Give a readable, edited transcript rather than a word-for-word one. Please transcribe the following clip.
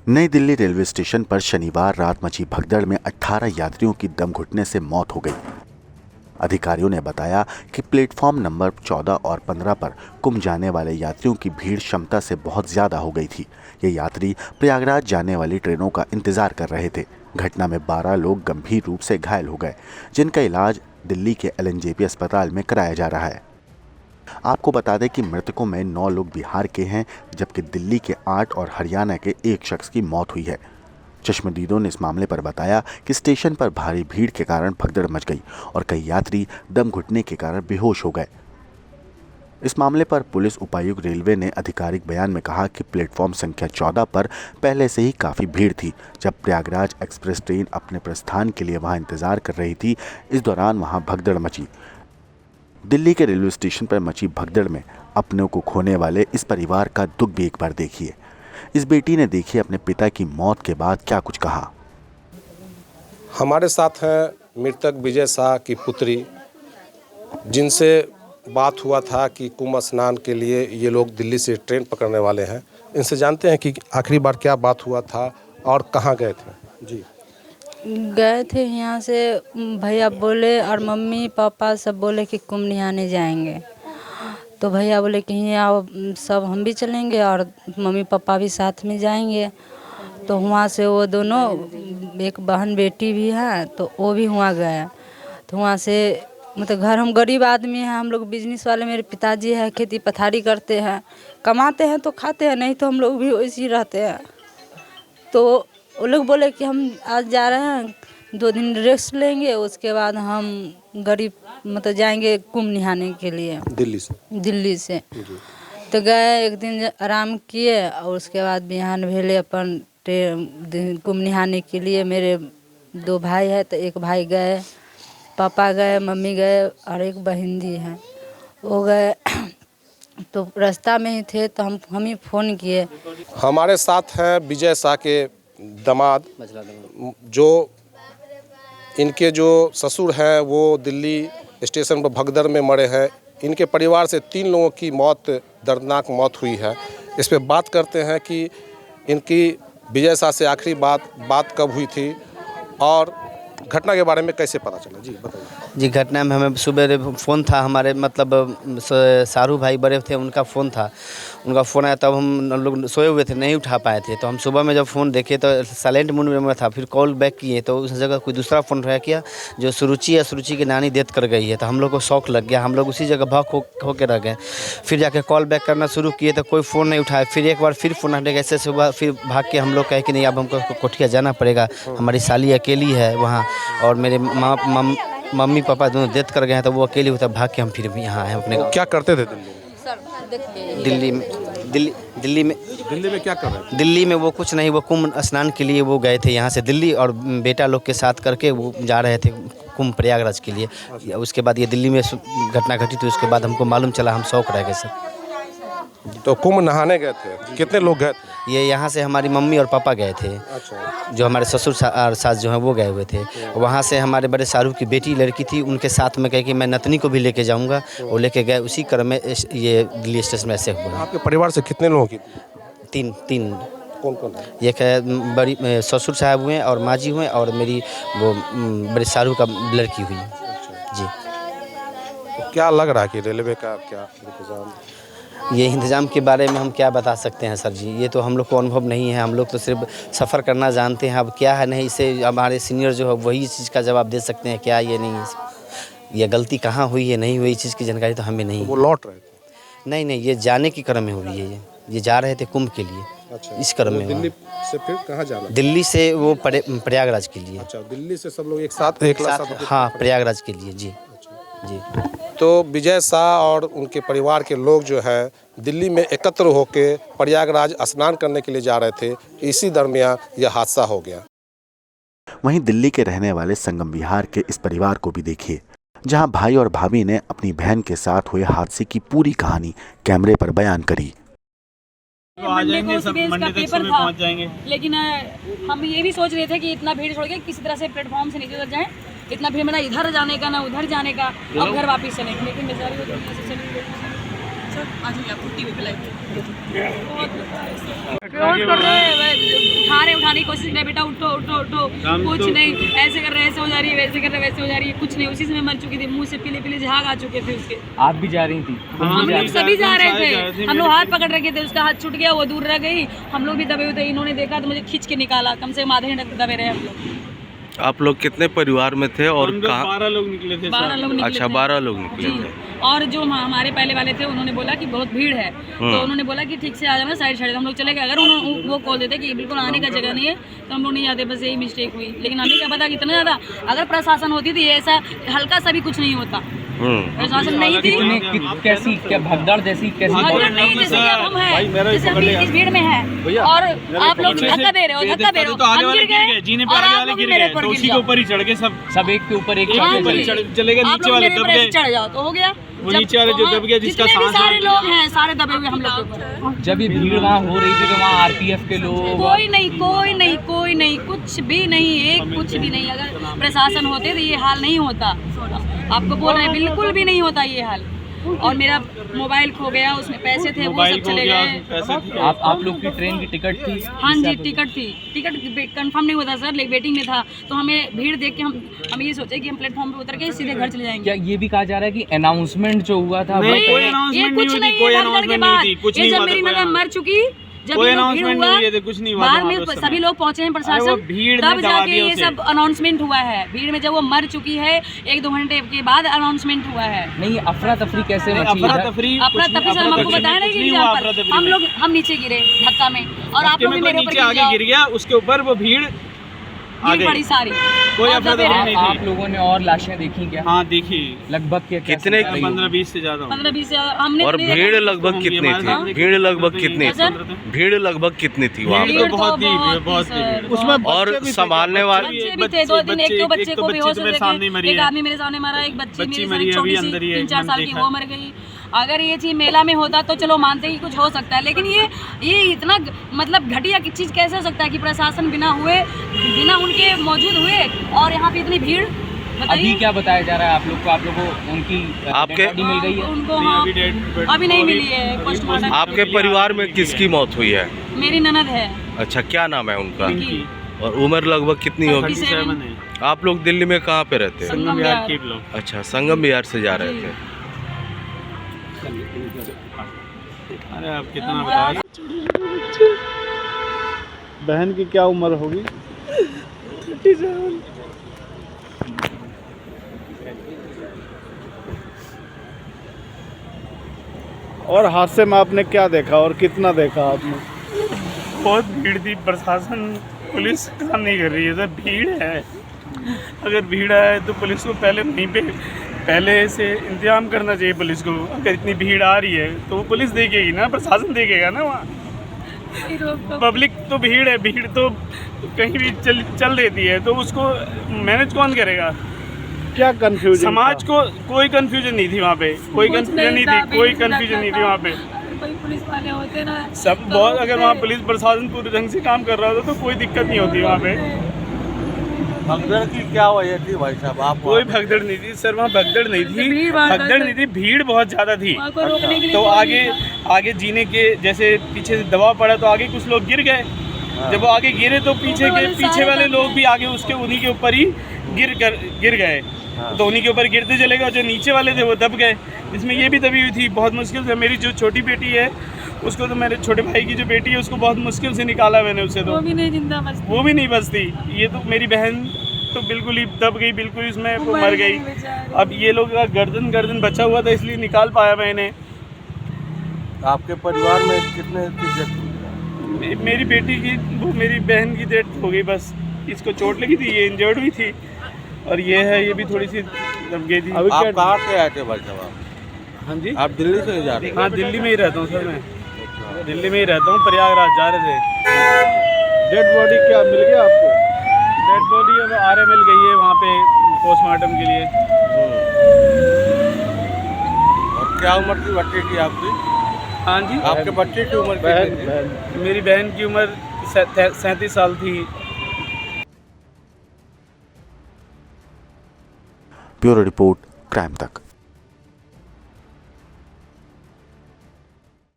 नई Delhi railway station पर शनिवार रात मची भगदड़ में 18 यात्रियों की दम घुटने से मौत हो गई। अधिकारियों ने बताया कि प्लेटफॉर्म नंबर 14 और 15 पर कुंभ जाने वाले यात्रियों की भीड़ क्षमता से बहुत ज्यादा हो गई थी। ये यात्री प्रयागराज जाने वाली ट्रेनों का इंतजार कर रहे थे। घटना में 12 लोग गंभीर रूप से घायल हो गए, जिनका इलाज दिल्ली के LNJP अस्पताल में कराया जा रहा है। आपको बता दें कि मृतकों में 9 लोग बिहार के हैं, जबकि दिल्ली के 8 और हरियाणा के 1 शख्स की मौत हुई है। चश्मदीदों ने इस मामले पर बताया कि स्टेशन पर भारी भीड़ के कारण भगदड़ मच गई और कई यात्री दम घुटने के कारण बेहोश हो गए। इस मामले पर पुलिस उपायुक्त रेलवे ने आधिकारिक बयान में कहा कि प्लेटफॉर्म संख्या 14 पर पहले से ही काफ़ी भीड़ थी। जब प्रयागराज एक्सप्रेस ट्रेन अपने प्रस्थान के लिए वहां इंतजार कर रही थी, इस दौरान वहां भगदड़ मची। दिल्ली के रेलवे स्टेशन पर मची भगदड़ में अपनों को खोने वाले इस परिवार का दुख भी एक बार देखिए। इस बेटी ने देखिए अपने पिता की मौत के बाद क्या कुछ कहा। हमारे साथ हैं मृतक विजय शाह की पुत्री, जिनसे बात हुआ था कि कुंभ स्नान के लिए ये लोग दिल्ली से ट्रेन पकड़ने वाले हैं। इनसे जानते हैं कि आखिरी बार क्या बात हुआ था और कहाँ गए थे। जी, गए थे यहाँ से, भैया बोले और मम्मी पापा सब बोले कि कुंभ नहाने जाएंगे। तो भैया बोले कि यहाँ आओ, सब हम भी चलेंगे और मम्मी पापा भी साथ में जाएंगे। तो वहाँ से वो दोनों, एक बहन बेटी भी है, तो वो भी वहाँ गए। तो वहाँ से मतलब घर, हम गरीब आदमी हैं, हम लोग बिजनेस वाले, मेरे पिताजी है, खेती पथारी करते हैं, कमाते हैं तो खाते हैं, नहीं तो हम लोग भी वैसे ही रहते हैं। तो वो लोग बोले कि हम आज जा रहे हैं, 2 दिन रेस्ट लेंगे, उसके बाद हम गरीब मतलब जाएंगे कुंभ नहाने के लिए दिल्ली से। तो गए, एक दिन आराम किए और उसके बाद बिहान भेले अपन कुंभ नहाने के लिए। मेरे 2 भाई है, तो एक भाई गए, पापा गए, मम्मी गए और एक बहन जी है, वो गए। तो रास्ता में ही थे तो हम ही फ़ोन किए। हमारे साथ हैं विजय शाह के दामाद, जो इनके जो ससुर हैं वो दिल्ली स्टेशन पर भगदड़ में मरे हैं। इनके परिवार से 3 लोगों की मौत, दर्दनाक मौत हुई है। इस पे बात करते हैं कि इनकी विजय शाह से आखिरी बात कब हुई थी और घटना के बारे में कैसे पता चला। जी बताइए। जी, घटना में हमें सुबह फ़ोन था, हमारे मतलब शाहरुख भाई बड़े थे, उनका फ़ोन था। उनका फ़ोन आया, तब हम लोग सोए हुए थे, नहीं उठा पाए थे। तो हम सुबह में जब फ़ोन देखे तो साइलेंट मोड में था। फिर कॉल बैक किए तो उस जगह कोई दूसरा फ़ोन ट्राई किया, जो सुरुचि है, सुरुचि की नानी डेथ कर गई है। तो हम लोग को शौक लग गया, हम लोग उसी जगह भाग हो के रह गए। फिर जाके कॉल बैक करना शुरू किए तो कोई फ़ोन नहीं उठाया। फिर एक बार फिर फ़ोन हटेगा, ऐसे सुबह फिर भाग के हम लोग कहे कि नहीं, अब हमको कोठिया जाना पड़ेगा, हमारी साली अकेली है वहाँ, और मेरे मम्मी पापा दोनों डेथ कर गए हैं, तो वो अकेले होता, भाग के हम फिर भी यहाँ हैं अपने। क्या करते थे दिल्ली में क्या कर रहे थे? दिल्ली में वो कुछ नहीं, वो कुंभ स्नान के लिए वो गए थे यहाँ से दिल्ली, और बेटा लोग के साथ करके वो जा रहे थे कुंभ प्रयागराज के लिए। उसके बाद ये दिल्ली में घटना घटी, तो उसके बाद हमको मालूम चला, हम शौक रह गए सर। तो कुंभ नहाने गए थे, कितने लोग गए थे? ये यहाँ से हमारी मम्मी और पापा गए थे। अच्छा। जो हमारे ससुर और सास जो हैं वो गए हुए थे। वहाँ से हमारे बड़े शाहरुख की बेटी लड़की थी, उनके साथ में कहे कि मैं नतनी को भी लेके जाऊँगा, वो लेके गए। उसी क्रम में ये दिल्ली स्टेशन में ऐसे हुआ। आपके परिवार से कितने लोगों की? तीन। कौन है? एक है बड़ी ससुर साहब हुए और माँ जी हुए, और मेरी वो बड़े शाहरुख का लड़की हुई। जी। तो क्या लग रहा है कि रेलवे का क्या इंतजाम? ये इंतज़ाम के बारे में हम क्या बता सकते हैं सर जी, ये तो हम लोग को अनुभव नहीं है। हम लोग तो सिर्फ सफ़र करना जानते हैं। अब क्या है नहीं, इसे हमारे सीनियर जो है वही इस चीज़ का जवाब दे सकते हैं, क्या ये नहीं है, ये गलती कहाँ हुई है, नहीं हुई, इस चीज़ की जानकारी तो हमें नहीं है। वो लौट रहे थे? नहीं, ये जाने की क्रम में हुई है। ये जा रहे थे कुंभ के लिए। अच्छा। इस क्रम में दिल्ली से फिर कहाँ जाना? दिल्ली से वो प्रयागराज के लिए। अच्छा, दिल्ली से सब लोग एक साथ हाँ, प्रयागराज के लिए। जी जी। तो विजय शाह और उनके परिवार के लोग जो है दिल्ली में एकत्र होकर प्रयागराज स्नान करने के लिए जा रहे थे, इसी दरमियान यह हादसा हो गया। वहीं दिल्ली के रहने वाले संगम विहार के इस परिवार को भी देखिए, जहां भाई और भाभी ने अपनी बहन के साथ हुए हादसे की पूरी कहानी कैमरे पर बयान करी। तो आ जाएंगे सब, मंडे तक सुबह पहुंच जाएंगे। लेकिन हम ये भी सोच रहे थे कि इतना भीड़ छोड़ के किसी तरह से प्लेटफॉर्म से नीचे उतर जाएं। इतना भीड़ में ना इधर जाने का ना उधर जाने का, अब घर वापस चलेंगे। लेकिन बेचारी वो दुनिया से चली गई। सर आज ही आप छुट्टी भी पिलाई सारे उठाने की कोशिश कर रहे, बेटा उठो उठो उठो, कुछ नहीं, ऐसे कर रहे ऐसे हो जा रही है, वैसे कर रहे वैसे हो जा रही है, कुछ नहीं। उसी समय मर चुकी थी, मुंह से पीले पीले झाग आ चुके थे उसके। आप भी जा रही थी? हम लोग सभी जा रहे थे, हम लोग हाथ पकड़ रखे थे, उसका हाथ छूट गया, वो दूर रह गई, हम लोग भी दबे हुए थे। इन्होंने देखा तो मुझे खींच के निकाला, कम से कम आधे घंटे दबे रहे हम लोग। आप लोग कितने परिवार में थे और कहाँ? 12 लोग निकले थे। 12 लोग निकले अच्छा, थे। 12 लोग निकले जी। थे। और जो हमारे पहले वाले थे उन्होंने बोला कि बहुत भीड़ है, तो उन्होंने बोला कि ठीक से आ जाना, साइड साइड। हम लोग चले गए। अगर उन्होंने वो कॉल देते कि बिल्कुल आने का जगह नहीं है तो हम लोग नहीं जाते, बस यही मिस्टेक हुई। लेकिन हमें क्या पता कि इतना ज़्यादा अगर प्रशासन होती थी ऐसा हल्का सा भी कुछ नहीं होता। प्रशासन नहीं थी, कैसी क्या भगदड़ जैसी कैसी? भगदड़ नहीं, जैसे कि अब हम हैं, जैसे हम इस भीड़ में हैं और आप लोग धक्का दे रहे हो, धक्का दे रहे हो, हम गिर गए और आप लोग भी मेरे ऊपर गिर जाओ। ऊपर ही चढ़ के सब एक के ऊपर एक हाँ चढ़ जी। गए। चले गए, आप नीचे लोग वाले मेरे दब ऊपर ऐसे गए। चढ़ जाओ तो हो गया। वो नीचे वाले जो दब गया, जिसका जितने भी सांस सारे लोग हैं सारे दबे हुए हम लोग के ऊपर। जब ये भीड़ वहाँ हो रही थी तो वहाँ आरपीएफ के लोग? कोई नहीं, कोई नहीं, कोई नहीं, कुछ भी नहीं, एक कुछ भी नहीं। अगर प्रशासन होते तो ये हाल नहीं होता। आपको बोल रहे हैं, बिल्कुल भी नहीं होता ये हाल। और मेरा मोबाइल खो गया, उसमें पैसे थे वो सब चले गए। आप लोग की ट्रेन की टिकट थी? हाँ जी, टिकट थी। टिकट कंफर्म नहीं हुआ था सर, लेकिन वेटिंग में था। तो हमें भीड़ देख के हम ये सोचे कि हम प्लेटफॉर्म पे उतर के सीधे घर चले जाएंगे। क्या ये भी कहा जा रहा है कि अनाउंसमेंट जो हुआ था नहीं, कोई ये announcement कुछ नहीं नहीं हुई, है। कोई भगदड़ के announcement नहीं बाद थी, कुछ ये नहीं जब हुआ मेरी था, ननद मर चुकी, जब कोई ये लोग भीड़ announcement हुआ, नहीं हुई थी, कुछ नहीं हुआ था बाद वहाँ में पे उस सभी समय। लोग पहुंचे हैं अरे वो प्रशासन, भीड़ ने तब दबा जाके दिया ये उसे। सब अनाउंसमेंट हुआ है। भीड़ में जब वो मर चुकी है 1-2 घंटे के बाद अनाउंसमेंट हुआ है। नहीं, अफरा तफरी कैसे मची अफरा इधर? तफरी अपना तभी सर हम आपको बताया ना कि एग्जाम्पल, हम नीचे गिरे धक्का में और आप लोग भी मेरे ऊपर नीचे आगे गिर गया, उसके ऊपर वो भीड़ आ गई। बड़ी सारी कोई और अफरा दबे तफरी रहे। नहीं आप थी। लोगों ने और लाशें देखी क्या? हाँ देखी, लगभग क्या कितने संख्या रही? 15-20 से ज्यादा। 15-20 से हमने और तो नहीं भीड़ देखा। लगभग कितनी हमारे थी? भीड़ लगभग कितनी सर? थी? भीड़ लगभग कितनी थी वहाँ भीड़ पर? तो बहुत थी, बहुत बहुत थी थी। सर, उसमें बहुत। और संभालने वाले बच्चे भी थे, 2-3, एक तो बच्चे को बेहोश हो मेरे सामने गए, मरी एक है। आदमी मेरे सामने मरा, एक बच्ची बच्ची मेरी मरी है, छोटी अभी सी अंदर ही है, 3-4 साल की, देखा। वो मर गई। अगर ये चीज़ मेला में होता तो चलो मानते कि कुछ हो सकता है, लेकिन ये इतना मतलब घटिया की चीज़ कैसे हो सकता है कि प्रशासन बिना उनके मौजूद हुए और यहाँ पे इतनी भीड़। अभी बताइए क्या बताया जा रहा है आप लोग को? आप लोग को उनकी आपके- बॉडी मिल गई है? उनको, हाँ अभी नहीं मिली है पोस्टमार्टम। आपके परिवार में किसकी मौत हुई है? मेरी ननद है अच्छा, क्या नाम है उनका? उनकी और उम्र लगभग कितनी होगी? 37 आप लोग दिल्ली में कहाँ पे रहते हैं? संगम विहार। अच्छा, संगम विहार से जा रहे थे। अरे आप कितना बताओ। बहन की क्या उम्र होगी? 37। और हादसे में आपने क्या देखा और कितना देखा आपने? बहुत भीड़ थी, प्रशासन पुलिस काम नहीं कर रही है सर, भीड़ है। अगर भीड़ है तो पुलिस को पहले से इंतजाम करना चाहिए पुलिस को। अगर इतनी भीड़ आ रही है तो वो पुलिस देखेगी ना, प्रशासन देखेगा ना। वहाँ पब्लिक तो भीड़ है, भीड़ तो कहीं भी चल देती है, तो उसको मैनेज कौन करेगा? क्या कंफ्यूजन? समाज को कोई कंफ्यूजन नहीं थी वहाँ पे, कोई कंफ्यूजन नहीं थी, कोई कंफ्यूजन नहीं थी वहाँ पे। कोई पुलिस वाले होते ना सब बहुत, अगर वहाँ पुलिस प्रशासन पूरे ढंग से काम कर रहा होता तो कोई दिक्कत नहीं होती वहाँ पे। भगदड़ की क्या वजह थी भाई साहब? आप कोई भगदड़ नहीं थी सर, वहाँ भगदड़ नहीं थी, भगदड़ नहीं थी, भीड़ बहुत ज़्यादा थी। तो आगे जीने के जैसे पीछे से दबाव पड़ा तो आगे कुछ लोग गिर गए। जब वो आगे गिरे तो पीछे वाले लोग भी आगे उन्हीं के ऊपर ही गिर गए। तो उन्हीं के ऊपर गिरते चले गए, जो नीचे वाले थे वो दब गए। इसमें ये भी दबी हुई थी, बहुत मुश्किल से। मेरी जो छोटी बेटी है उसको, तो मेरे छोटे भाई की जो बेटी है उसको बहुत मुश्किल से निकाला मैंने उसे, तो वो भी नहीं जिंदा बचती। वो भी नहीं बचती। ये तो मेरी बहन तो बिल्कुल ही दब गई, बिल्कुल इसमें वो मर गई। अब ये लोग का गर्दन बचा हुआ था इसलिए निकाल पाया मैंने। आपके परिवार में कितने की डेथ हुई? मेरी बेटी की, वो मेरी बहन की डेथ हो गई बस। इसको चोट लगी थी, ये इंजर्ड हुई थी, और ये है, ये भी थोड़ी सी दब गई थी। आप कहाँ से आए थे भाई साहब? हाँ जी, आप दिल्ली से जा रहे? हाँ दिल्ली में ही रहता हूँ सर, मैं दिल्ली में ही रहता हूँ, प्रयागराज जा रहे थे। डेड बॉडी क्या मिल गया आपको? डेड बॉडी अब आरे मिल गई है वहाँ पे पोस्टमार्टम के लिए। और क्या उम्र की बच्चे की आपकी? हाँ जी, आपके बच्चे की उम्र कितनी थी? मेरी बहन की उम्र 37 साल थी। ब्यूरो रिपोर्ट, क्राइम तक।